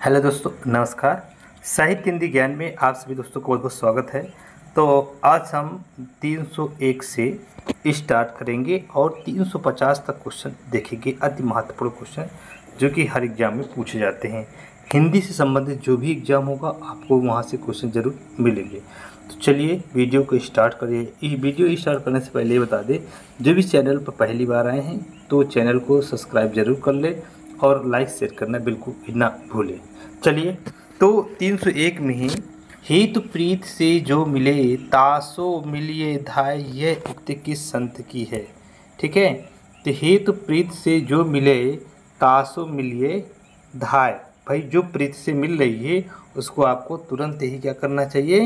Hello दोस्तों, नमस्कार। साहित्य हिंदी ज्ञान में आप सभी दोस्तों को बहुत बहुत स्वागत है। तो आज हम 301 से स्टार्ट करेंगे और 350 तक क्वेश्चन देखेंगे। अति महत्वपूर्ण क्वेश्चन जो कि हर एग्जाम में पूछे जाते हैं। हिंदी से संबंधित जो भी एग्जाम होगा आपको वहां से क्वेश्चन जरूर मिलेंगे। तो चलिए वीडियो को स्टार्ट करिए। इस वीडियो स्टार्ट करने से पहले बता दें, जो भी चैनल पर पहली बार आए हैं तो चैनल को सब्सक्राइब जरूर कर ले और लाइक शेयर करना बिल्कुल भी ना भूलें। चलिए, तो 301 में ही हेतु प्रीत से जो मिले तासो मिलिए धाय, यह उक्ति किस संत की है। ठीक है, तो हेतु प्रीत से जो मिले तासो मिलिए धाय, भाई जो प्रीत से मिल रही है उसको आपको तुरंत ही क्या करना चाहिए,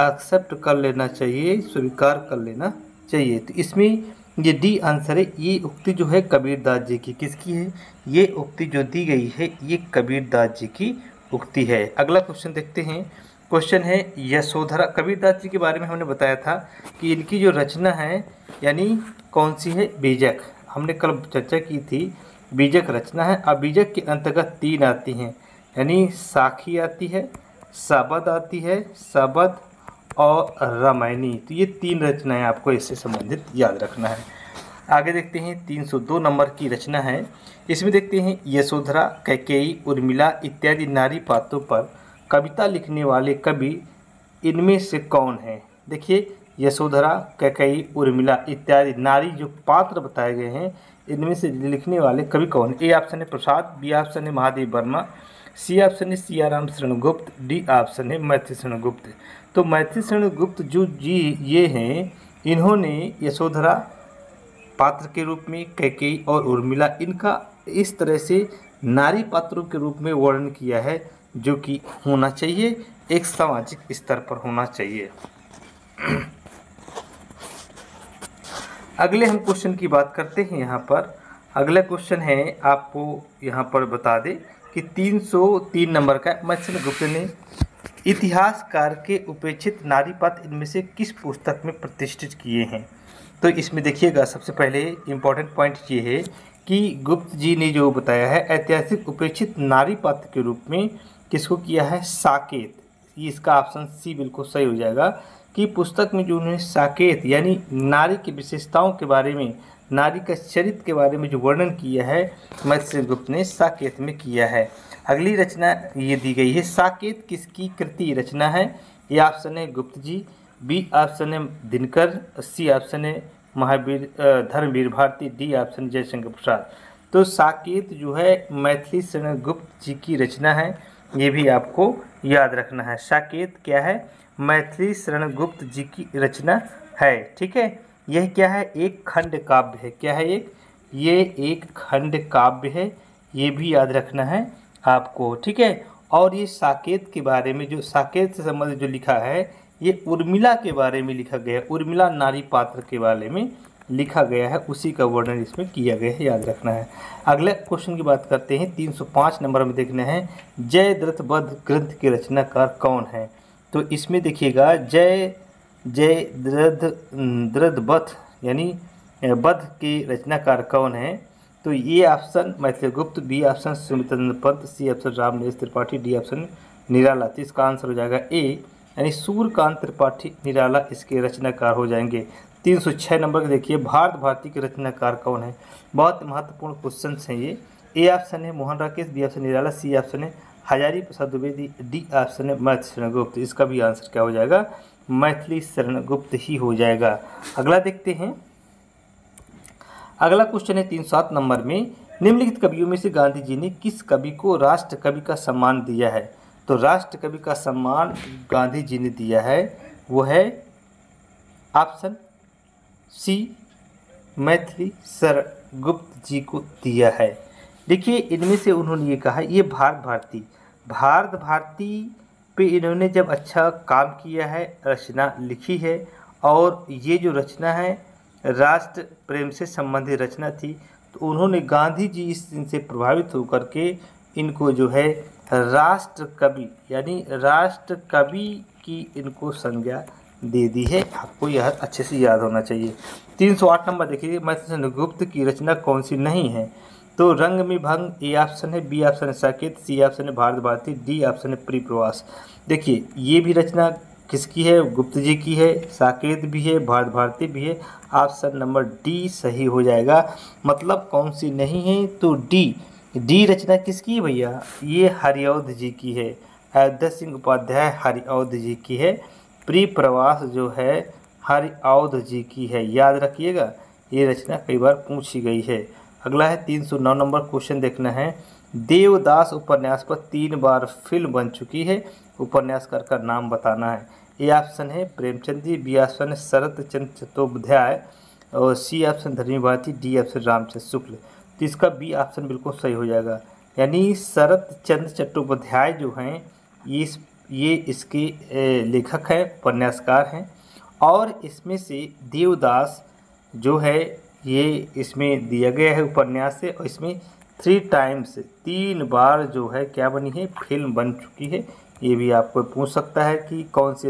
एक्सेप्ट कर लेना चाहिए, स्वीकार कर लेना चाहिए। तो इसमें ये डी आंसर है। ये उक्ति जो है कबीरदास जी की, किसकी है, ये उक्ति जो दी गई है ये कबीरदास जी की उक्ति है। अगला क्वेश्चन देखते हैं। क्वेश्चन है यशोधरा। कबीरदास जी के बारे में हमने बताया था कि इनकी जो रचना है यानी कौन सी है, बीजक। हमने कल चर्चा की थी, बीजक रचना है। अब बीजक के अंतर्गत 3 आती हैं, यानी साखी आती है, सबद आती है, सबद और रामायणी। तो ये 3 रचनाएं आपको इससे संबंधित याद रखना है। आगे देखते हैं 302 नंबर की रचना है। इसमें देखते हैं यशोधरा, कैकेयी, उर्मिला इत्यादि नारी पात्रों पर कविता लिखने वाले कवि इनमें से कौन है। देखिए, यशोधरा, कैकेयी, उर्मिला इत्यादि नारी जो पात्र बताए गए हैं इनमें से लिखने वाले कवि कौन। ए ऑप्शन है प्रसाद, बी ऑप्शन है महादेव वर्मा, सी ऑप्शन है सियाराम शरण गुप्त, डी ऑप्शन है मैथिली शरण गुप्त। तो मैथिली शरण गुप्त जो जी ये हैं, इन्होंने यशोधरा पात्र के रूप में, कैकेयी और उर्मिला, इनका इस तरह से नारी पात्रों के रूप में वर्णन किया है जो कि होना चाहिए, एक सामाजिक स्तर पर होना चाहिए। अगले हम क्वेश्चन की बात करते हैं। यहाँ पर अगला क्वेश्चन है, आपको यहाँ पर बता दें कि 303 नंबर का मैथिली गुप्त ने इतिहासकार के उपेक्षित नारी पात्र इनमें से किस पुस्तक में प्रतिष्ठित किए हैं। तो इसमें देखिएगा, सबसे पहले इम्पॉर्टेंट पॉइंट ये है कि गुप्त जी ने जो बताया है ऐतिहासिक उपेक्षित नारी पात्र के रूप में किसको किया है, साकेत। ये इसका ऑप्शन सी बिल्कुल सही हो जाएगा कि पुस्तक में जो उन्होंने साकेत यानी नारी की विशेषताओं के बारे में, नारी का चरित्र के बारे में जो वर्णन किया है मैथिली गुप्त ने साकेत में किया है। अगली रचना ये दी गई है, साकेत किसकी कृति रचना है। ये ऑप्शन है गुप्त जी, बी ऑप्शन है दिनकर, सी ऑप्शन है महावीर धर्मवीर भारती, डी ऑप्शन जयशंकर प्रसाद। तो साकेत जो है मैथिली शरण गुप्त जी की रचना है, ये भी आपको याद रखना है। साकेत क्या है, मैथिली शरण गुप्त जी की रचना है। ठीक है, यह क्या है, एक खंड काव्य है। क्या है ये एक खंड काव्य है, ये भी याद रखना है आपको। ठीक है, और ये साकेत के बारे में, जो साकेत से संबंधित जो लिखा है ये उर्मिला के बारे में लिखा गया है, उर्मिला नारी पात्र के बारे में लिखा गया है, उसी का वर्णन इसमें किया गया है, याद रखना है। अगले क्वेश्चन की बात करते हैं। 305 नंबर में देखना है, जयद्रथ ग्रंथ के रचनाकार कौन है। तो इसमें देखिएगा, जयद्रथ यानी बध के रचनाकार कौन है। तो ये option Maithili Gupt, B option Sumitranandan Pant, C option Ramnivas Tripathi, D option Nirala. तो इसका आंसर हो जाएगा ए, यानी सूर्यकांत त्रिपाठी निराला इसके रचनाकार हो जाएंगे। 306 नंबर के देखिए, भारत भारती के रचनाकार कौन है। बहुत महत्वपूर्ण क्वेश्चन हैं ये। ए ऑप्शन है मोहन राकेश, बी ऑप्शन निराला, सी ऑप्शन है हजारी प्रसाद द्विवेदी, डी ऑप्शन है मैथिली शरण गुप्त। इसका भी आंसर क्या हो जाएगा, मैथिली शरण गुप्त ही हो जाएगा। अगला देखते हैं। अगला क्वेश्चन है 307 नंबर में, निम्नलिखित कवियों में से गांधी जी ने किस कवि को राष्ट्र कवि का सम्मान दिया है। तो राष्ट्र कवि का सम्मान गांधी जी ने दिया है, वो है ऑप्शन सी, मैथिली शरण गुप्त जी को दिया है। देखिए, इनमें से उन्होंने ये कहा, ये भारत भारती पे इन्होंने जब अच्छा काम किया है, रचना लिखी है, और ये जो रचना है राष्ट्र प्रेम से संबंधित रचना थी। तो उन्होंने गांधी जी इनसे प्रभावित होकर के इनको जो है राष्ट्र कवि यानी राष्ट्र कवि की इनको संज्ञा दे दी है। आपको यह अच्छे से याद होना चाहिए। 308 नंबर देखिए, मैथिली शरण गुप्त की रचना कौन सी नहीं है। तो रंग में भंग ए ऑप्शन है, बी ऑप्शन है साकेत, सी ऑप्शन है भारत भारती, डी ऑप्शन है परिप्रवास। देखिए ये भी रचना किसकी है, गुप्त जी की है, साकेत भी है, भारत भारती भी है। ऑप्शन नंबर डी सही हो जाएगा। मतलब कौन सी नहीं है, तो डी रचना किसकी है भैया, ये हरिऔध जी की है, अयोध्या सिंह उपाध्याय हरिऔध जी की है। परिप्रवास जो है हरिऔध जी की है, याद रखिएगा, ये रचना कई बार पूछी गई है। अगला है 309 नंबर क्वेश्चन देखना है। देवदास उपन्यास पर 3 बार फिल्म बन चुकी है, उपन्यासकार का नाम बताना है। ए ऑप्शन है प्रेमचंद जी, बी ऑप्शन है शरत चंद्र चट्टोपाध्याय और सी ऑप्शन धर्मी भारती, डी ऑप्शन रामचंद्र शुक्ल। तो इसका बी ऑप्शन बिल्कुल सही हो जाएगा। यानी शरत चंद्र चट्टोपाध्याय जो हैं ये इसके लेखक हैं, उपन्यासकार हैं। और इसमें से देवदास जो है ये इसमें दिया गया है उपन्यास से, और इसमें 3 बार जो है क्या बनी है, फिल्म बन चुकी है। ये भी आपको पूछ सकता है कि कौन सी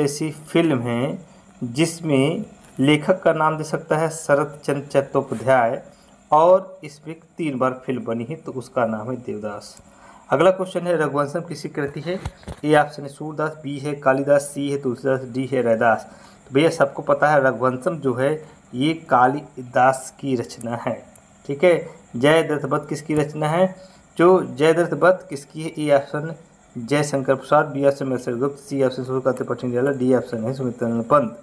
ऐसी फिल्म है जिसमें लेखक का नाम दे सकता है शरत चंद्र चट्टोपाध्याय और इसमें 3 बार फिल्म बनी है, तो उसका नाम है देवदास। अगला क्वेश्चन है रघुवंशम किसकी कृति है। ए ऑप्शन है सूरदास, बी है कालिदास, सी है तुलसीदास, डी है रैदास। तो भैया सबको पता है रघुवंशम जो है ये कालिदास की रचना है। ठीक है, जयद्रथ वध किसकी रचना है, जो जयद्रथ किसकी है। A option Jaishankar Prasad, B option मैसर गुप्त, सी ऑप्शन सूर्यकांत पट्टिनाला, डी ऑप्शन है सुमित्रानंद पंत।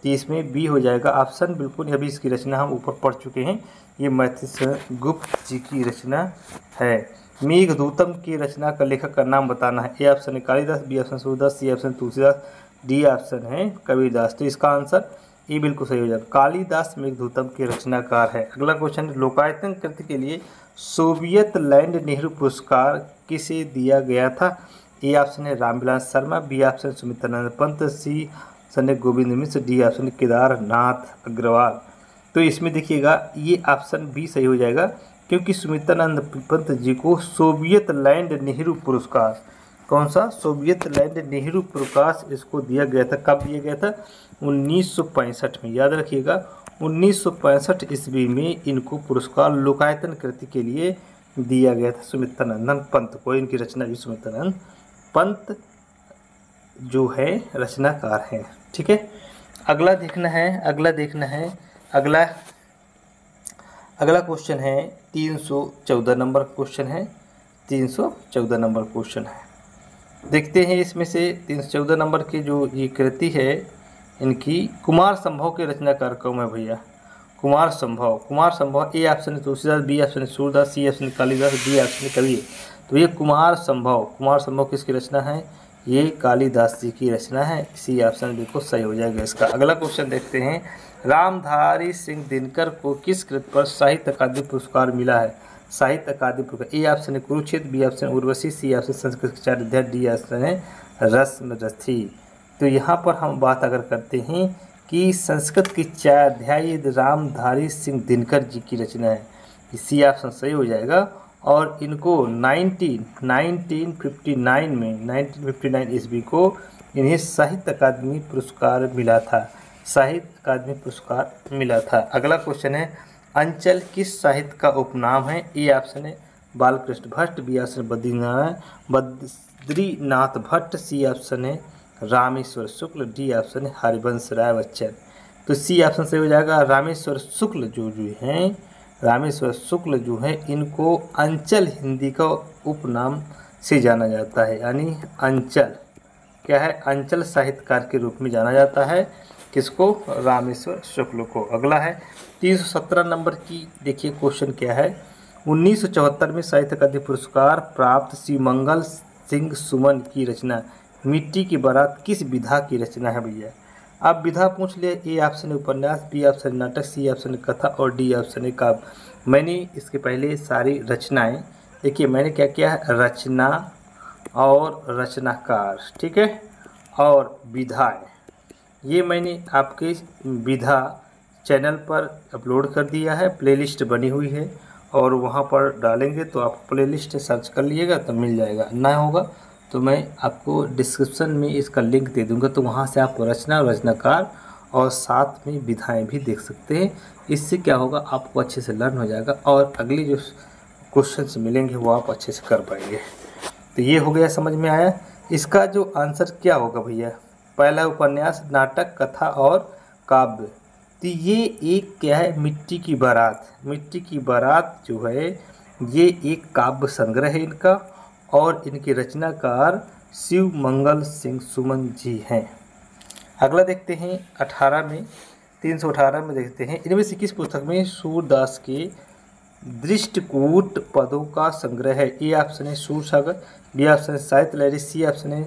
तो इसमें बी हो जाएगा ऑप्शन बिल्कुल। अभी इसकी रचना हम ऊपर पढ़ चुके हैं, ये मैथिली गुप्त जी की रचना है। मेघदूतम की रचना का लेखक का नाम बताना है। ए ऑप्शन है Kalidas, B option Surdas, C option Tulsidas, D option है कबीरदास। तो इसका आंसर ये बिल्कुल सही हो जाएगा, कालिदास मेघदूतम के रचनाकार है। अगला क्वेश्चन, लोकायतन कृति के लिए सोवियत लैंड नेहरू पुरस्कार किसे दिया गया था। ए ऑप्शन है Ramvilas Sharma, B option Sumitranand Pant, C option है गोविंद मिश्र, डी ऑप्शन है केदारनाथ अग्रवाल। तो इसमें देखिएगा ये ऑप्शन बी सही हो जाएगा, क्योंकि सुमित्रानंद पंत जी को सोवियत लैंड नेहरू पुरस्कार, कौन सा, सोवियत लैंड नेहरू पुरस्कार इसको दिया गया था। कब दिया गया था, 1965 में। याद रखिएगा 1965 ईस्वी में इनको पुरस्कार लोकायतन कृति के लिए दिया गया था सुमित्रानंद पंत को। इनकी रचना भी सुमित्रानंद पंत जो है रचनाकार हैं। ठीक है, अगला देखना है अगला क्वेश्चन है 314 नंबर क्वेश्चन है। 314 नंबर क्वेश्चन है, देखते हैं इसमें से 314 नंबर की जो ये कृति है इनकी कुमार संभव के रचनाकार कौन है भैया। कुमार संभव ए ऑप्शन है तुलसीदास, बी ऑप्शन है सूरदास, सी ऑप्शन है कालिदास, डी ऑप्शन है कबीर। तो ये कुमार संभव किसकी रचना है, ये कालिदास जी की रचना है। सी ऑप्शन बिल्कुल सही हो जाएगा इसका। अगला क्वेश्चन देखते हैं, रामधारी सिंह दिनकर को किस कृति पर साहित्य अकादमी पुरस्कार मिला है। साहित्य अकादमी पुरस्कार, ए ऑप्शन है Kurukshetra, B option Urvashi, C option Sanskrit के 4 अध्याय, डी ऑप्शन है रश्मरथी। तो यहाँ पर हम बात अगर करते हैं कि संस्कृत की 4 अध्याय रामधारी सिंह दिनकर जी की रचना है, सी ऑप्शन सही हो जाएगा। और इनको 1959 ईस्वी को इन्हें साहित्य अकादमी पुरस्कार मिला था। अगला क्वेश्चन है, अंचल किस साहित्य का उपनाम है। ए ऑप्शन है Balkrishna Bhatt, B option Badrinath Bhatt, C option है रामेश्वर शुक्ल, डी ऑप्शन है हरिवंश राय बच्चन। तो सी ऑप्शन सही हो जाएगा। रामेश्वर शुक्ल जो है इनको अंचल हिंदी का उपनाम से जाना जाता है, यानी अंचल क्या है, अंचल साहित्यकार के रूप में जाना जाता है। किसको, रामेश्वर शुक्ल को। अगला है 317 नंबर की, देखिए क्वेश्चन क्या है। 1974 में साहित्य अकादमी पुरस्कार प्राप्त शिवमंगल सिंह सुमन की रचना मिट्टी की बारात किस विधा की रचना है भैया। आप विधा पूछ ले, ए ऑप्शन है उपन्यास, बी ऑप्शन नाटक, सी ऑप्शन कथा और डी ऑप्शन है काव्य। मैंने इसके पहले सारी रचनाएं, देखिए मैंने क्या किया है, रचना और रचनाकार, ठीक है, और विधाएं, ये मैंने आपके विधा चैनल पर अपलोड कर दिया है। प्लेलिस्ट बनी हुई है और वहाँ पर डालेंगे तो आप प्लेलिस्ट सर्च कर लीजिएगा तो मिल जाएगा। ना होगा तो मैं आपको डिस्क्रिप्शन में इसका लिंक दे दूंगा, तो वहाँ से आप रचना, रचनाकार और साथ में विधाएं भी देख सकते हैं। इससे क्या होगा, आपको अच्छे से लर्न हो जाएगा और अगले जो क्वेश्चंस मिलेंगे वो आप अच्छे से कर पाएंगे। तो ये हो गया, समझ में आया। इसका जो आंसर क्या होगा भैया, पहला उपन्यास, नाटक, कथा और काव्य। तो ये एक क्या है, मिट्टी की बारात। मिट्टी की बारात जो है ये एक काव्य संग्रह है इनका, और इनके रचनाकार शिव मंगल सिंह सुमन जी हैं। अगला देखते हैं 18 में, 318 में देखते हैं, इनमें से किस पुस्तक में सूरदास के दृष्टिकूट पदों का संग्रह है। ए ऑप्शन है सूरसागर, बी ऑप्शन है साहित्य लहरी, सी ऑप्शन है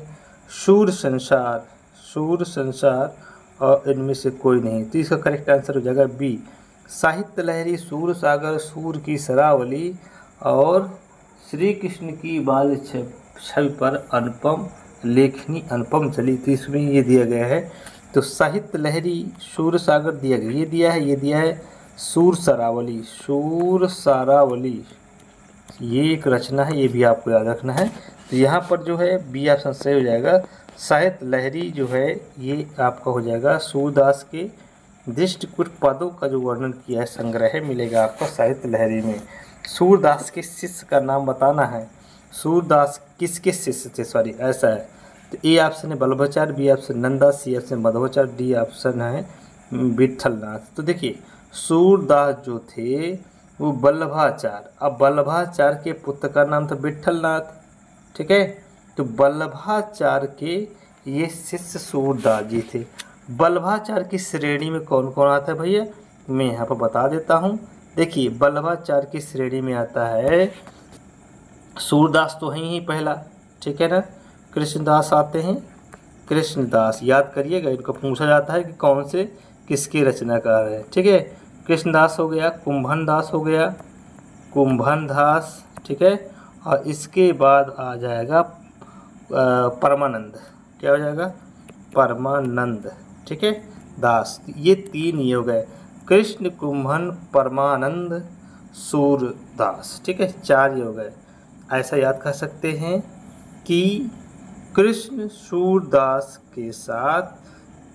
सूर संसार। सूर संसार और इनमें से कोई नहीं, तो इसका करेक्ट आंसर हो जाएगा बी, साहित्य लहरी, सूर सागर, सूर की सरावली और श्री कृष्ण की बाल छवि पर अनुपम लेखनी अनुपम चली। तो इसमें ये दिया गया है, तो साहित्य लहरी, सूर सागर दिया गया, ये दिया है, ये दिया है सूर सरावली। सूर सारावली ये एक रचना है, ये भी आपको याद रखना है। तो यहाँ पर जो है बी ऑप्शन सही हो जाएगा। साहित्य लहरी जो है ये आपका हो जाएगा सूरदास के दृष्टिकूट पदों का जो वर्णन किया है संग्रह है, मिलेगा आपको साहित्य लहरी में। सूरदास के शिष्य का नाम बताना है, सूरदास किसके शिष्य थे, सॉरी ऐसा है। तो ए ऑप्शन है Vallabhacharya, B option Nanddas, C option Madhavacharya, D option है विठलनाथ। तो देखिए सूरदास जो थे वो बल्लभाचार्य, अब बल्लभाचार्य के पुत्र का नाम था विठलनाथ, ठीक है। तो बल्लभाचार्य के ये शिष्य सूरदास जी थे। बल्लभाचार्य की श्रेणी में कौन कौन आता है भैया, मैं यहाँ पर बता देता हूँ। देखिए बल्लभाचार्य की श्रेणी में आता है सूरदास तो है ही पहला, ठीक है ना। कृष्णदास आते हैं, कृष्णदास याद करिएगा, इनको पूछा जाता है कि कौन से किसके रचनाकार है, ठीक है। कृष्णदास हो गया, कुंभन दास हो गया, कुंभन दास, ठीक है। और इसके बाद आ जाएगा परमानंद, क्या हो जाएगा, परमानंद, ठीक है, दास। ये तीन ये हो गए, कृष्ण, कुंभन, परमानंद, सूरदास, ठीक है, चार ये हो गए। ऐसा याद कर सकते हैं कि कृष्ण सूरदास के साथ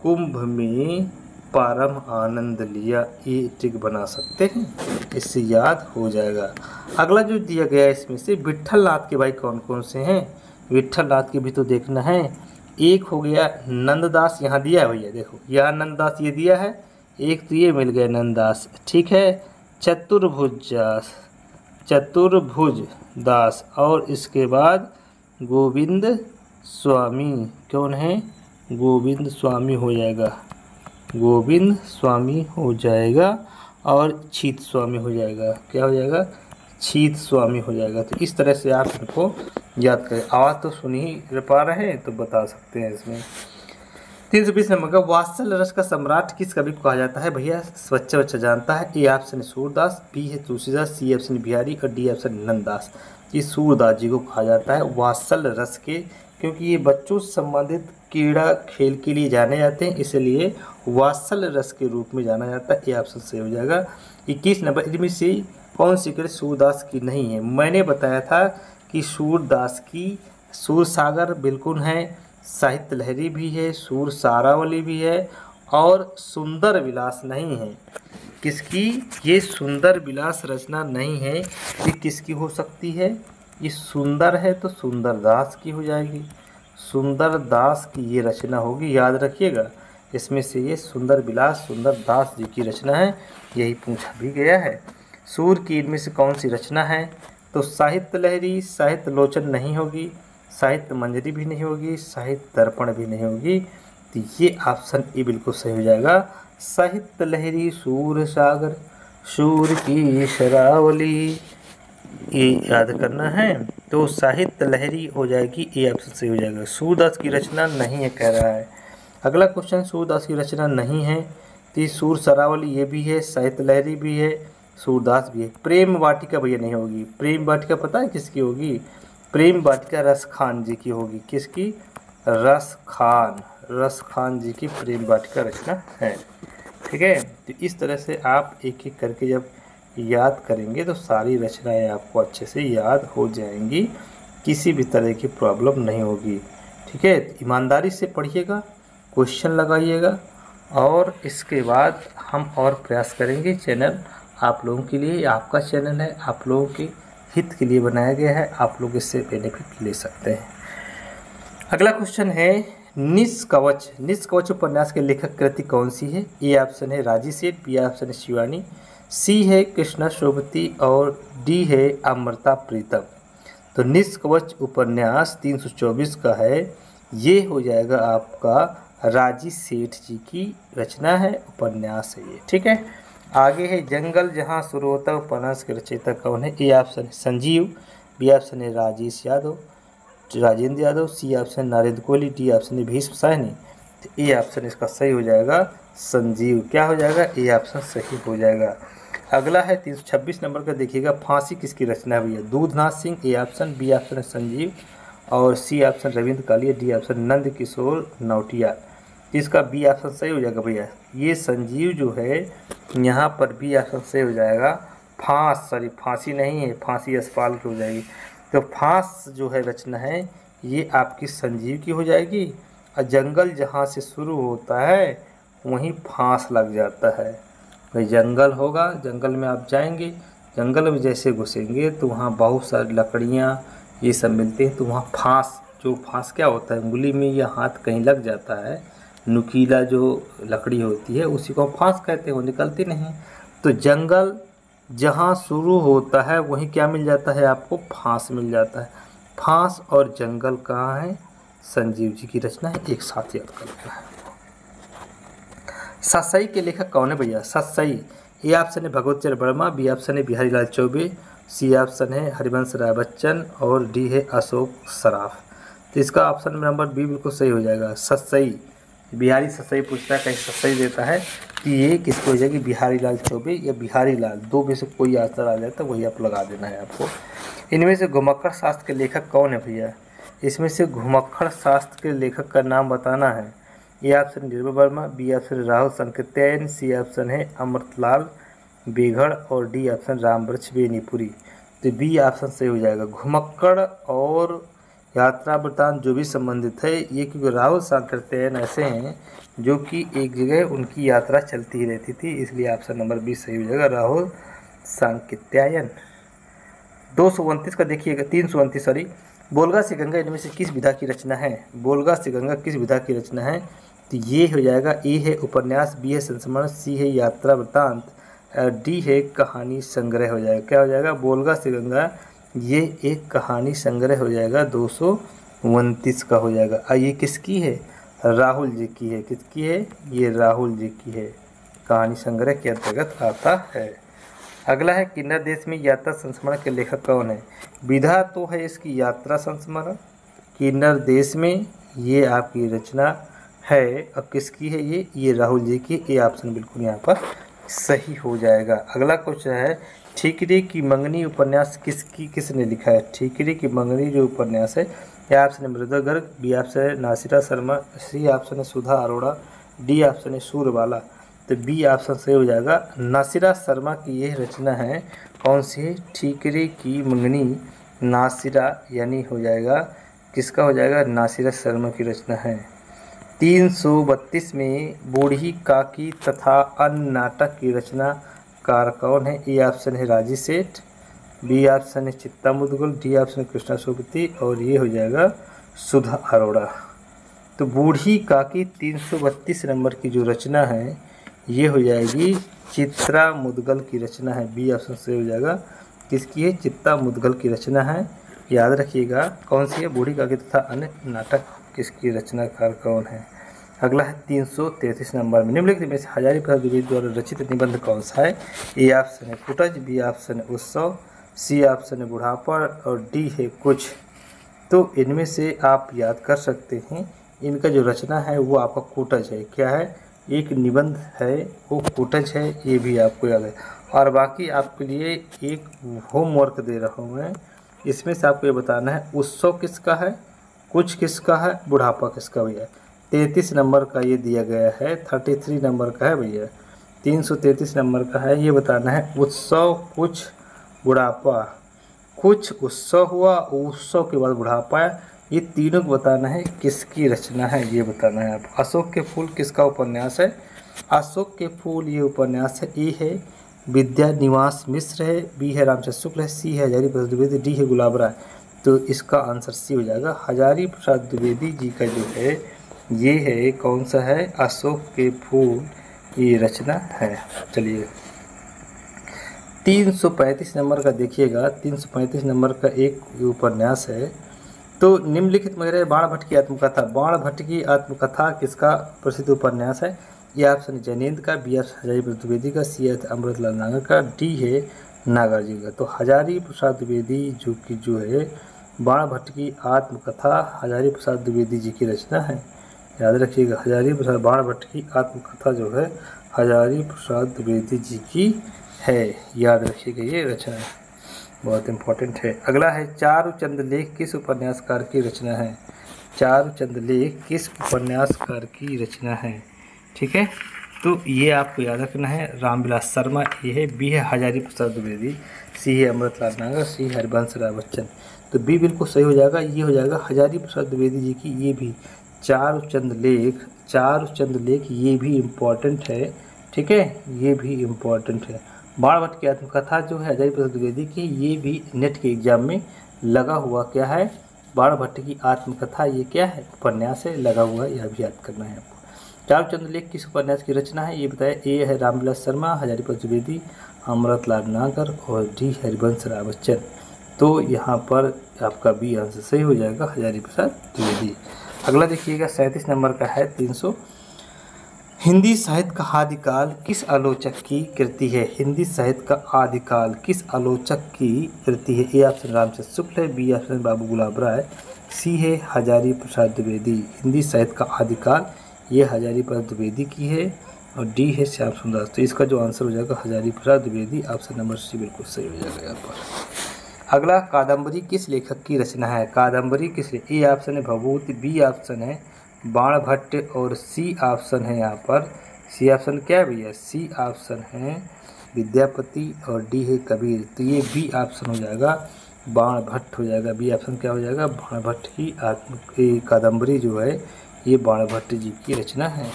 कुंभ में परम आनंद लिया, ये टिक बना सकते हैं, इससे याद हो जाएगा। अगला जो दिया गया है इसमें से विठलनाथ के भाई कौन कौन से हैं, विठलनाथ के भी तो देखना है। एक हो गया नंददास, यहाँ दिया है भैया, देखो यहाँ नंददास ये दिया है, एक तो ये मिल गया नंददास, ठीक है। चतुर्भुज दास, चतुर्भुज दास, और इसके बाद गोविंद स्वामी, कौन है, गोविंद स्वामी हो जाएगा, गोविंद स्वामी हो जाएगा, और छीत स्वामी हो जाएगा, क्या हो जाएगा, छीत स्वामी हो जाएगा। तो इस तरह से आप इनको याद करें। आवाज़ तो सुन ही पा रहे हैं तो बता सकते हैं इसमें। 320 नंबर का, वात्सल्य रस का सम्राट किस कवि को कहा जाता है भैया, बच्चा बच्चा जानता है। ए ऑप्शन सूरदास, बी है तुलसीदास, सी ऑप्शन बिहारी और डी ऑप्शन नंददास। ये सूरदास जी को कहा जाता है वात्सल्य रस के, क्योंकि ये बच्चों से संबंधित क्रीड़ा खेल के लिए जाने जाते हैं, इसलिए वात्सल्य रस के रूप में जाना जाता है। ये ऑप्शन सही हो जाएगा। 21 नंबर, इनमें से कौन सी कृति सूरदास की नहीं है। मैंने बताया था कि सूरदास की सूरसागर बिल्कुल है, साहित्य लहरी भी है, सूर सारावली भी है, और सुंदर विलास नहीं है। किसकी, ये सुंदर विलास रचना नहीं है। ये किसकी हो सकती है, ये सुंदर है तो सुंदर दास की हो जाएगी, सुंदर दास की ये रचना होगी, याद रखिएगा। इसमें से ये सुंदर विलास सुंदर दास जी की रचना है, यही पूछा भी गया है। सूर की इनमें से कौन सी रचना है, तो साहित्य लहरी, साहित्य लोचन नहीं होगी, साहित्य मंजरी भी नहीं होगी, साहित्य दर्पण भी नहीं होगी। तो ये ऑप्शन ए बिल्कुल सही हो जाएगा। साहित्य लहरी, सूर सागर, सूर की शरावली, ये याद करना है। तो साहित्य लहरी हो जाएगी, ए ऑप्शन सही हो जाएगा। सूरदास की रचना नहीं है कह रहा है। अगला क्वेश्चन, सूरदास की रचना नहीं है तो सूर सरावली ये भी है, साहित्य लहरी भी है, सूरदास भी है। प्रेम वाटिका भैया नहीं होगी। प्रेम वाटिका पता है किसकी होगी, प्रेम वाटिका रस खान जी की होगी। किसकी, रस खान जी की प्रेम वाटिका रचना है, ठीक है। तो इस तरह से आप एक एक करके जब याद करेंगे तो सारी रचनाएं आपको अच्छे से याद हो जाएंगी, किसी भी तरह की प्रॉब्लम नहीं होगी, ठीक है। ईमानदारी से पढ़िएगा, क्वेश्चन लगाइएगा और इसके बाद हम और प्रयास करेंगे। चैनल आप लोगों के लिए, आपका चैनल है, आप लोगों के हित के लिए बनाया गया है, आप लोग इससे बेनिफिट ले सकते हैं। अगला क्वेश्चन है निष्कवच। निष्कवच उपन्यास के लेखक कृति कौन सी है? ए ऑप्शन है राजी सेठ, बी ऑप्शन है शिवानी, सी है कृष्णा शोभती और डी है अमृता प्रीतम। तो निष्कवच उपन्यास 324 का है, ये हो जाएगा आपका राजी सेठ जी की रचना है, उपन्यास है ये। ठीक है, आगे है जंगल जहाँ शुरू होता है, उपन्यास के रचयिता कौन है? ए ऑप्शन है संजीव, बी ऑप्शन है Rajesh Yadav, Rajendra Yadav, C option Narendra Kohli, D option है भीष्म साहनी। तो ए ऑप्शन इसका सही हो जाएगा संजीव। क्या हो जाएगा? ए ऑप्शन सही हो जाएगा। अगला है 326 नंबर का, देखिएगा फांसी किसकी रचना है भैया? Doodhnath Singh, A option, B option है संजीव और C option Ravindra Kalia, D option Nand Kishore Nautiyal. इसका बी ऑप्शन सही हो जाएगा भैया। ये संजीव जो है यहाँ पर बी ऑप्शन सही हो जाएगा। फांसी नहीं है, फांसी यशपाल की हो जाएगी। तो फांस जो है रचना है ये आपकी संजीव की हो जाएगी। और जंगल जहाँ से शुरू होता है वहीं फांस लग जाता है। भाई जंगल होगा, जंगल में आप जाएंगे, जंगल में जैसे घुसेंगे तो वहाँ बहुत सारी लकड़ियाँ ये सब मिलते हैं। तो वहाँ फांस, जो फांस क्या होता है, उंगली में या हाथ कहीं लग जाता है, नुकीला जो लकड़ी होती है उसी को फांस कहते हैं, वो निकलती नहीं। तो जंगल जहाँ शुरू होता है वहीं क्या मिल जाता है आपको? फांस मिल जाता है। फांस और जंगल कहाँ है? संजीव जी की रचना है, एक साथ याद कर लेना है। सतसई के लेखक कौन है भैया? सतसई, ए ऑप्शन है भगवत चरण वर्मा, बी ऑप्शन है बिहारी लाल चौबे, सी ऑप्शन है हरिवंश राय बच्चन और डी है अशोक सराफ। तो इसका ऑप्शन नंबर बी बिल्कुल सही हो जाएगा। सतसई, बिहारी सतसई पूछता है, कहीं सतसई देता है कि ये किसको हो जाएगी? बिहारी लाल चौबे या बिहारी लाल, दो में से कोई आंसर आ जाए तो वही आप लगा देना है आपको। इनमें से घुमक्कड़ शास्त्र के लेखक कौन है भैया? इसमें से घुमक्कड़ शास्त्र के लेखक का नाम बताना है। A option Nirmal Verma, B option Rahul Sankrityayan, C option है अमृतलाल बेघड़ और डी ऑप्शन रामवृक्ष बेनीपुरी। तो बी ऑप्शन सही हो जाएगा। घुमक्कड़ और यात्रा वृतांत जो भी संबंधित है ये, क्योंकि राहुल सांकृत्यायन ऐसे हैं जो कि एक जगह उनकी यात्रा चलती ही रहती थी, इसलिए ऑप्शन नंबर 20 सही हो जाएगा, राहुल सांकृत्यायन। 229 का देखिएगा, 329 सॉरी, बोलगा से गंगा इनमें से किस विधा की रचना है? बोलगा से गंगा किस विधा की रचना है? तो ये हो जाएगा, ए है उपन्यास, बी है संस्मरण, सी है यात्रा वृतांत, डी है कहानी संग्रह हो जाएगा। क्या हो जाएगा? बोलगा से गंगा ये एक कहानी संग्रह हो जाएगा, 229 का हो जाएगा। ये किसकी है? राहुल जी की है। किसकी है? ये राहुल जी की है, कहानी संग्रह के अंतर्गत आता है। अगला है किन्नर देश में यात्रा संस्मरण के लेखक कौन है? विधा तो है इसकी यात्रा संस्मरण, किन्नर देश में ये आपकी रचना है और किसकी है? ये राहुल जी की। ये ऑप्शन बिल्कुल यहाँ पर सही हो जाएगा। अगला क्वेश्चन है ठीकरे की मंगनी उपन्यास किसने लिखा है? ठीकरे की मंगनी जो उपन्यास है, ए ऑप्शन है मृदुला गर्ग, बी ऑप्शन है नासिरा शर्मा, सी ऑप्शन है सुधा अरोड़ा, डी ऑप्शन है सूरबाला। तो बी ऑप्शन सही हो जाएगा। नासिरा शर्मा की यह रचना है, कौन सी है? ठीकरे की मंगनी। नासिरा यानी हो जाएगा, किसका हो जाएगा? नासिरा शर्मा की रचना है। 332 में बूढ़ी काकी तथा अन्य नाटक की रचनाकार कौन है? ए ऑप्शन है राजी सेठ, बी ऑप्शन है चित्ता मुदगल, डी ऑप्शन है कृष्णा शोभती और ये हो जाएगा सुधा अरोड़ा। तो बूढ़ी काकी 332 नंबर की जो रचना है ये हो जाएगी चित्रा मुदगल की रचना है। बी ऑप्शन से हो जाएगा, किसकी है? चित्ता मुदगल की रचना है। याद रखिएगा कौन सी है? बूढ़ी काकी तथा अन्य नाटक किसकी रचनाकार कौन है? अगला है 333 नंबर में, निम्नलिखित में से हजारी प्रसाद द्विवेदी द्वारा रचित निबंध कौन सा है? ए ऑप्शन है कुटज, बी ऑप्शन है उत्सव, सी ऑप्शन है बुढ़ापा और डी है कुछ। तो इनमें से आप याद कर सकते हैं, इनका जो रचना है वो आपका कुटज है। क्या है? एक निबंध है वो कुटज है, ये भी आपको याद है। और बाकी आपके लिए एक होमवर्क दे रहा हूँ मैं, इसमें से आपको ये बताना है उत्सव किसका है, कुछ किसका है, बुढ़ापा किसका भैया। 33 नंबर का ये दिया गया है, 33 नंबर का है भैया, 333 नंबर का है। ये बताना है उत्सव, कुछ, बुढ़ापा। कुछ उत्सव हुआ, उत्सव के बाद बुढ़ापा, ये तीनों को बताना है किसकी रचना है, ये बताना है आप। अशोक के फूल किसका उपन्यास है? अशोक के फूल ये उपन्यास है। ए है विद्या निवास मिश्र है, बी है रामचंद्र शुक्ल है, सी है हजारी प्रसाद द्विवेदी, डी है गुलाब राय। तो इसका आंसर सी हो जाएगा। हजारी प्रसाद द्विवेदी जी का जो है ये है कौन सा है, अशोक के फूल ये रचना है। चलिए 335 नंबर का देखिएगा। 335 नंबर का एक उपन्यास है। तो निम्नलिखित में बाणभट्ट की आत्मकथा, बाणभट्ट की आत्मकथा किसका प्रसिद्ध उपन्यास है? ये ऑप्शन जैनेन्द्र का, बी ऑप्शन हजारी प्रसाद द्विवेदी का, सी है अमृतलाल नागर का, डी है नागार्जुन का। तो हजारी प्रसाद द्विवेदी जो है बाणभट्ट की आत्मकथा हजारी प्रसाद द्विवेदी जी की रचना है। याद रखिएगा, हजारी प्रसाद बाणभट्ट की आत्मकथा जो है हजारी प्रसाद द्विवेदी जी की है। याद रखिएगा ये रचना बहुत इम्पोर्टेंट है। अगला है चारुचंद लेख किस उपन्यासकार की रचना है? चारुचंद लेख किस उपन्यासकार की रचना है? ठीक है, तो ये आपको याद रखना है। रामविलास शर्मा ये है, बी है हजारी प्रसाद द्विवेदी, सी है अमृतलाल नागर, सी है हरिवंश राय बच्चन। तो बी बिल्कुल सही हो जाएगा। ये हो जाएगा हजारी प्रसाद द्विवेदी जी की। ये भी चारुचंद लेख ये भी इम्पोर्टेंट है। ठीक है, ये भी इम्पोर्टेंट है। बाणभट्ट की आत्मकथा जो है हजारी प्रसाद द्विवेदी की, ये भी नेट के एग्जाम में लगा हुआ क्या है? बाणभट्ट की आत्मकथा ये क्या है? उपन्यास है, लगा हुआ है, यह भी याद करना है आपको। चारुचंद लेख किस उपन्यास की रचना है? ये बताया। ए है रामविलास शर्मा, हजारी प्रसाद द्विवेदी, अमृतलाल नागर और डी हरिवंश राय बच्चन। तो यहाँ पर आपका बी आंसर सही हो जाएगा, हजारी प्रसाद द्विवेदी। अगला देखिएगा 37 नंबर का है 300। हिंदी साहित्य का आदिकाल किस आलोचक की कृति है? हिंदी साहित्य का आदिकाल किस आलोचक की कृति है? ए ऑप्शन रामचंद्र शुक्ल है, बी ऑप्शन बाबू गुलाब राय, सी है हजारी प्रसाद द्विवेदी। हिंदी साहित्य का आदिकाल ये हजारी प्रसाद द्विवेदी की है और डी है श्याम सुंदर दास। तो इसका जो आंसर हो जाएगा Hazari Prasad Dwivedi, option number C बिल्कुल सही हो जाएगा यहाँ पर। अगला कादम्बरी किस लेखक की रचना है? कादम्बरी किस, ए ऑप्शन है भभूति, बी ऑप्शन है बाणभट्ट और सी ऑप्शन है यहाँ पर, सी ऑप्शन क्या है भैया? सी ऑप्शन है विद्यापति और डी है कबीर। तो ये बी ऑप्शन हो जाएगा, बाणभट्ट हो जाएगा। बी ऑप्शन क्या हो जाएगा? बाणभट्ट की कादम्बरी जो है ये बाणभट्ट जी की रचना है।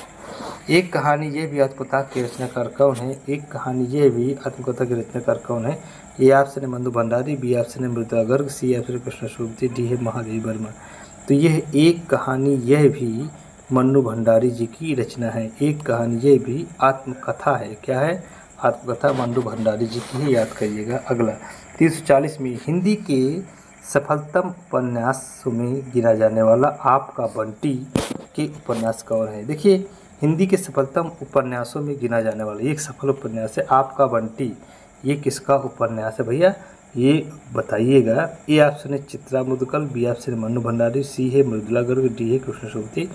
एक कहानी ये भी आत्मकथा के रचनाकार कौन है? एक कहानी ये भी आत्मकथा के रचनाकार कौन है? ए ऑप्शन है मनु भंडारी, बी ऑप्शन है मृदुला गर्ग, सी ऑप्शन है कृष्ण सुब्रती, डी है महादेवी वर्मा। तो यह एक कहानी यह भी मन्नू भंडारी जी की रचना है। एक कहानी यह भी आत्मकथा है। क्या है? आत्मकथा मन्नू भंडारी जी की है, याद करिएगा। अगला 340 में हिंदी के सफलतम उपन्यासों में गिना जाने वाला आपका बंटी के उपन्यास कौन है? देखिए हिंदी के सफलतम उपन्यासों में गिना जाने वाला एक सफल उपन्यास है आपका बंटी। ये किसका उपन्यास है भैया? ये बताइएगा। ए ऑप्शन है चित्रा मुदगल, बी ऑप्शन है मन्नू भंडारी, सी है मृदुला गर्ग, डी है कृष्ण सुब्रती।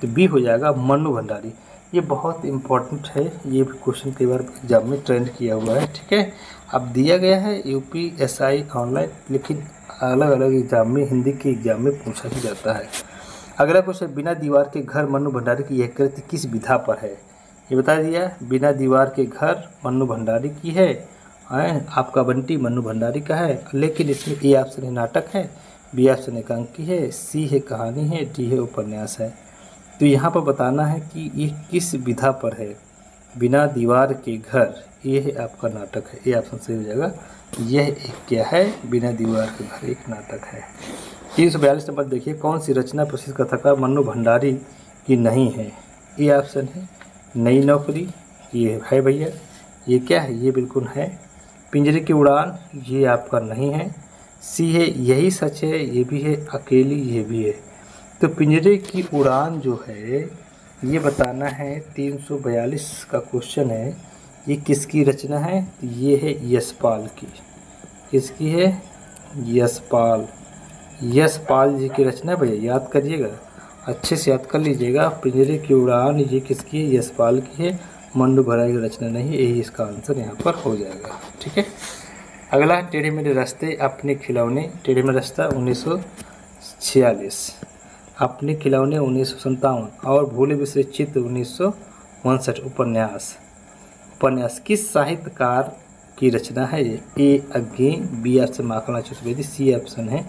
तो बी हो जाएगा मन्नू भंडारी। ये बहुत इम्पोर्टेंट है, ये भी क्वेश्चन कई बार एग्जाम में ट्रेंड किया हुआ है। ठीक है, अब दिया गया है यूपीएसआई ऑनलाइन, लेकिन अलग अलग एग्जाम में हिंदी के एग्जाम में पूछा ही जाता है। अगला क्वेश्चन, बिना दीवार के घर मन्नू भंडारी की यह कृति किस विधा पर है? ये बता दिया, बिना दीवार के घर मन्नू भंडारी की है, आपका बंटी मन्नू भंडारी का है, लेकिन इसमें ए ऑप्शन है नाटक है, बी ऑप्शन है एकांकी है, सी है कहानी है, डी है उपन्यास है। तो यहाँ पर बताना है कि ये किस विधा पर है। बिना दीवार के घर ये है आपका नाटक है, ये ऑप्शन सही हो जाएगा। यह एक क्या है? बिना दीवार के घर एक नाटक है। 342 नंबर देखिए, कौन सी रचना प्रसिद्ध कथाकार मन्नू भंडारी की नहीं है? ये ऑप्शन है नई नौकरी, ये है भैया, ये क्या है? ये बिल्कुल है। पिंजरे की उड़ान, ये आपका नहीं है। सी है यही सच है, ये भी है। अकेली, ये भी है। तो पिंजरे की उड़ान जो है ये बताना है। 342 का क्वेश्चन है, ये किसकी रचना है? ये है यशपाल की। किसकी है? यशपाल जी की रचना है भैया, याद करिएगा, अच्छे से याद कर लीजिएगा। पिंजरे की उड़ान ये किसकी है? यशपाल की है, मन्नू भंडारी की रचना नहीं। यही इसका आंसर यहाँ पर हो जाएगा। ठीक है, अगला टेढ़े मेढ़े रास्ते अपने खिलौने, टेढ़े मेढ़े रास्ता 1946, अपने खिलौने 1957 और भूले बिसरे चित्र 1959। उपन्यास किस साहित्यकार की रचना है? A Agyeya, B option Makhanlal Chaturvedi, C option है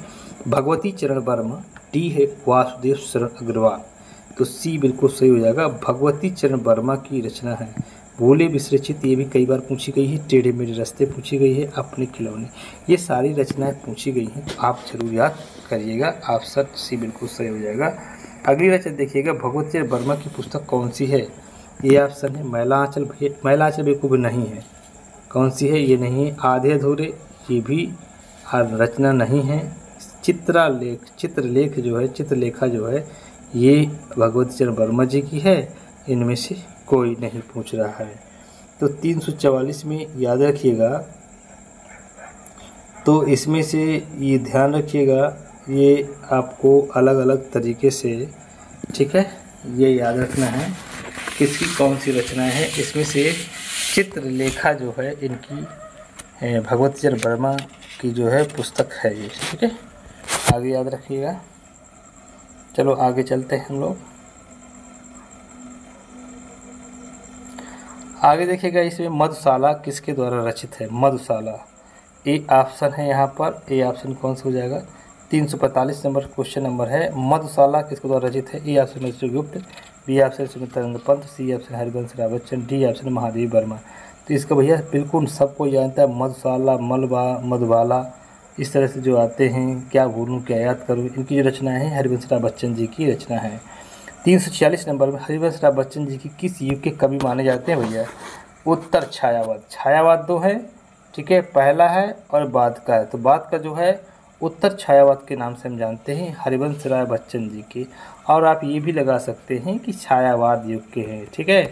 भगवती चरण वर्मा, डी है वासुदेव शरण अग्रवाल। तो सी बिल्कुल सही हो जाएगा। भगवती चरण वर्मा की रचना है। भोले विसर्जित, ये भी कई बार पूछी गई है। टेढ़े मेढ़े रास्ते पूछी गई है। अपने खिलौने, ये सारी रचनाएं पूछी गई हैं, तो आप जरूर याद करिएगा। ऑप्शन सी बिल्कुल सही हो जाएगा। अगली रचना देखिएगा, भगवती चरण वर्मा की पुस्तक कौन सी है? ये ऑप्शन है मैला आंचल। मैला आंचल बिल्कुल भी नहीं है। कौन सी है? ये नहीं है। आधे अधूरे, ये भी रचना नहीं है। चित्रलेखा जो है ये भगवती चरण वर्मा जी की है। इनमें से कोई नहीं पूछ रहा है। तो 344 में याद रखिएगा, तो इसमें से ये ध्यान रखिएगा, ये आपको अलग अलग तरीके से, ठीक है, ये याद रखना है किसकी कौन सी रचना है। इसमें से चित्रलेखा जो है इनकी भगवती चरण वर्मा की जो है पुस्तक है ये, ठीक है, आगे याद रखिएगा। चलो आगे चलते हैं हम लोग। आगे देखिएगा, इसमें मधुशाला किसके द्वारा रचित है? मधुशाला, ए ऑप्शन है यहाँ पर। ए ऑप्शन कौन सा हो जाएगा? 345 नंबर क्वेश्चन नंबर है। मधुशाला किसके द्वारा रचित है? ए ऑप्शन है Gupt, B option Sumitranand Pant, C option Harivansh Rai Bachchan, D option Mahadevi Verma. तो इसका भैया बिल्कुल सबको जानता है, मधुशाला, मधुबाला, इस तरह से जो आते हैं, क्या भूलूं क्या याद करूं, इनकी जो रचना है हरिवंश राय बच्चन जी की रचना है। 346 नंबर में हरिवंश राय बच्चन जी की किस युग के कवि माने जाते हैं भैया? उत्तर छायावाद। छायावाद दो है, ठीक है, पहला है और बाद का है। तो बाद का जो है उत्तर छायावाद के नाम से हम जानते हैं हरिवंश राय बच्चन जी की। और आप ये भी लगा सकते हैं कि छायावाद युग के हैं, ठीक है,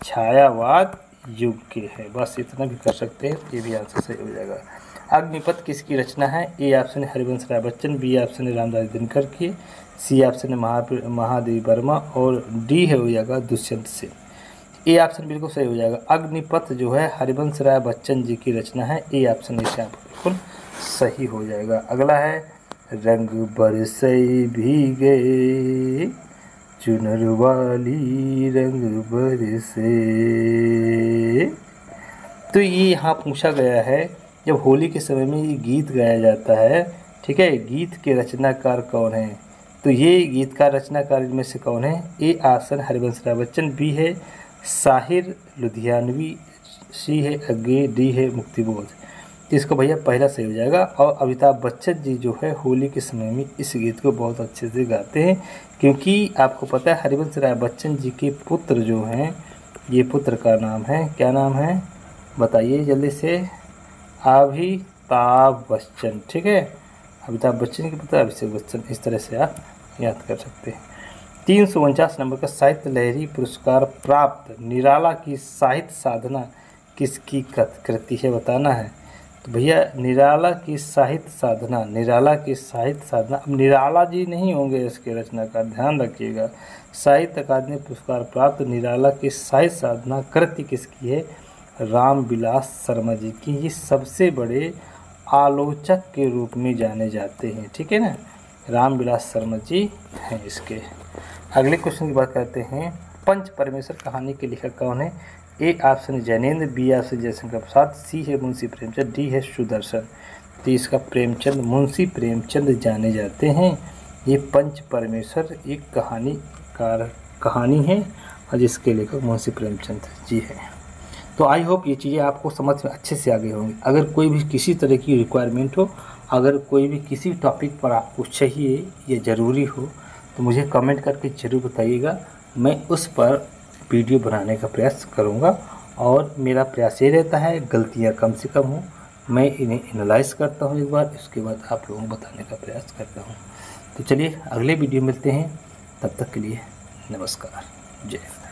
छायावाद युग के हैं, बस इतना भी कर सकते हैं, ये भी आंसर सही हो जाएगा। अग्निपथ किसकी रचना है? ए ऑप्शन है हरिवंश राय बच्चन, बी ऑप्शन है रामदास दिनकर की, सी ऑप्शन है महादेवी वर्मा, और डी है हो जाएगा दुष्यंत सिंह। ए ऑप्शन बिल्कुल सही हो जाएगा। अग्निपथ जो है हरिवंश राय बच्चन जी की रचना है। ए ऑप्शन इसे बिल्कुल सही हो जाएगा। अगला है, रंग बरसई भीगे चुनर वाली रंग बरसे। तो ये यहाँ पूछा गया है, जब होली के समय में ये गीत गाया जाता है, ठीक है, गीत के रचनाकार कौन है? तो ये गीतकार रचनाकार इनमें से कौन है? A option Harivansh Rai Bachchan, B है साहिर लुधियानवी, सी है अग्गे, डी है मुक्तिबोध। तो इसको भैया पहला सही हो जाएगा। और अमिताभ बच्चन जी जो है होली के समय में इस गीत को बहुत अच्छे से गाते हैं, क्योंकि आपको पता है हरिवंश राय बच्चन जी के पुत्र जो हैं, ये पुत्र का नाम है, क्या नाम है बताइए जल्दी से? अमिताभ बच्चन, ठीक है, अमिताभ बच्चन के पुत्र अभिषेक बच्चन। इस तरह से आप याद कर सकते हैं। 349 नंबर का साहित्य लहरी पुरस्कार प्राप्त निराला की साहित्य साधना किसकी कृति है, बताना है। तो भैया निराला की साहित्य साधना, अब निराला जी नहीं होंगे इसके रचनाकार, ध्यान रखिएगा। साहित्य अकादमी पुरस्कार प्राप्त निराला की साहित्य साधना कृति किसकी है? रामविलास शर्मा जी की। ये सबसे बड़े आलोचक के रूप में जाने जाते हैं, ठीक है ना, रामविलास शर्मा जी हैं इसके। अगले क्वेश्चन की बात करते हैं, पंच परमेश्वर कहानी के लेखक कौन है? A option Jainendra, B option Jaishankar Prasad, C है मुंशी प्रेमचंद, डी है सुदर्शन। तो इसका प्रेमचंद, मुंशी प्रेमचंद जाने जाते हैं। ये पंच परमेश्वर एक कहानी है और जिसके लेखक मुंशी प्रेमचंद जी हैं। तो आई होप ये चीज़ें आपको समझ में अच्छे से आ गई होंगी। अगर कोई भी किसी तरह की रिक्वायरमेंट हो, अगर कोई भी किसी टॉपिक पर आपको चाहिए या ज़रूरी हो, तो मुझे कमेंट करके ज़रूर बताइएगा। मैं उस पर वीडियो बनाने का प्रयास करूंगा, और मेरा प्रयास ये रहता है गलतियां कम से कम हो, मैं इन्हें एनालाइज करता हूं एक बार, इसके बाद आप लोगों को बताने का प्रयास करता हूं। तो चलिए अगले वीडियो मिलते हैं, तब तक के लिए नमस्कार, जय।